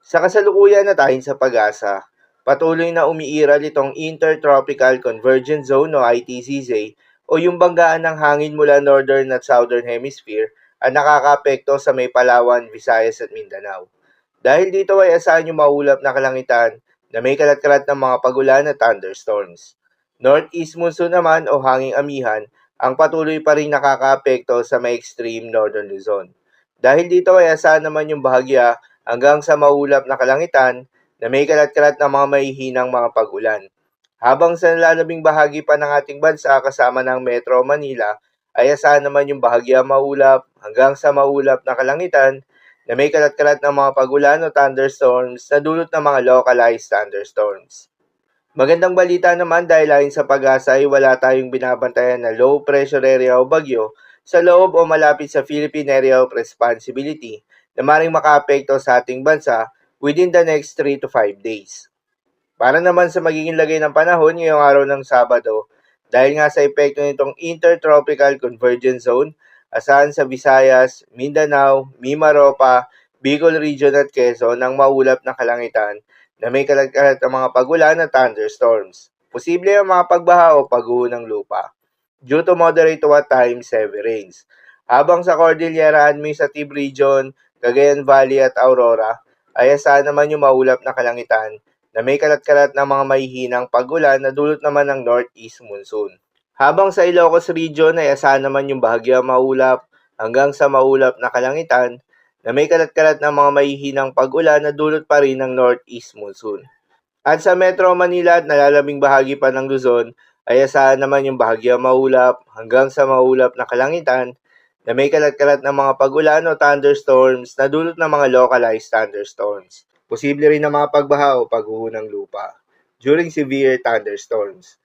Sa kasalukuyan na tayong sa pag-asa, patuloy na umiiral itong Intertropical Convergence Zone o ITCZ o yung banggaan ng hangin mula Northern at Southern Hemisphere at nakakapekto sa may Palawan, Visayas at Mindanao. Dahil dito ay asahan yung maulap na kalangitan na may kalat-kalat ng mga pagulan at thunderstorms. Northeast monsoon naman o hanging amihan ang patuloy pa rin nakakaapekto sa may extreme northern Luzon. Dahil dito ay asahan naman yung bahagya hanggang sa maulap na kalangitan na may kalat-kalat na mga mahihinang mga pag-ulan. Habang sa nalalabing bahagi pa ng ating bansa kasama ng Metro Manila, ay asahan naman yung bahagya maulap hanggang sa maulap na kalangitan na may kalat-kalat ng mga pagulan o thunderstorms na dulot ng mga localized thunderstorms. Magandang balita naman dahil ayon sa pag-asa ay wala tayong binabantayan na low pressure area o bagyo sa loob o malapit sa Philippine Area of Responsibility na maring makaapekto sa ating bansa within the next 3 to 5 days. Para naman sa magiging lagay ng panahon ngayong araw ng Sabado, dahil nga sa epekto nitong Intertropical Convergence Zone, asahan sa Visayas, Mindanao, Mimaropa, Bicol Region at Quezon ang maulap na kalangitan na may kalat-kalat ng mga pagulan at thunderstorms. Posible ang mga pagbaha o pagguho ng lupa due to moderate to at times heavy rains. Habang sa Cordillera Administrative Region, Cagayan Valley at Aurora, ay asahan naman yung maulap na kalangitan na may kalat-kalat na mga mahihinang pagulan na dulot naman ng northeast monsoon. Habang sa Ilocos Region ay asahan naman yung bahagya maulap hanggang sa maulap na kalangitan na may kalat-kalat na mga mahihinang pag-ulan na dulot pa rin ng northeast monsoon. At sa Metro Manila at nalalabing bahagi pa ng Luzon ay asahan naman yung bahagya maulap hanggang sa maulap na kalangitan na may kalat-kalat na mga pag-ulan o thunderstorms na dulot ng mga localized thunderstorms. Posible rin na mga pagbaha o pagguho ng lupa during severe thunderstorms.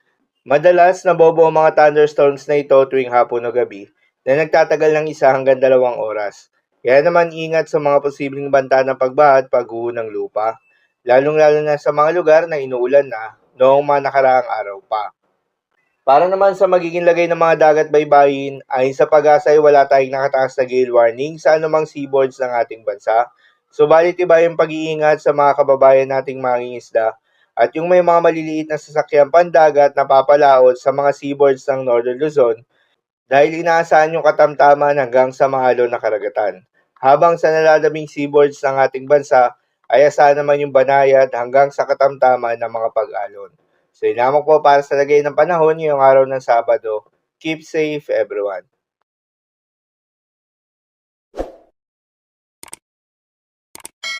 Madalas nabobo ang mga thunderstorms na ito tuwing hapon o gabi na nagtatagal ng 1 hanggang 2 oras. Kaya naman ingat sa mga posibleng banta ng pagbaha at pagguho ng lupa, lalong-lalo na sa mga lugar na inuulan na noong mga nakaraang araw pa. Para naman sa magiging lagay ng mga dagat baybayin, ayon sa pag-asa ay wala tayong nakataas na gale warning sa anumang seaboards ng ating bansa. Subalit iba yung pag-iingat sa mga kababayan nating mangingisda at yung may mga maliliit na sasakyan pandagat na papalaot sa mga seaboards ng Northern Luzon dahil inaasahan yung katamtaman hanggang sa maalo na karagatan. Habang sa nalalabing seaboards ng ating bansa ay asahan naman yung banayad hanggang sa katamtaman ng mga pag-alon. So yun lamang po para sa lagay ng panahon ngayong araw ng Sabado. Keep safe everyone.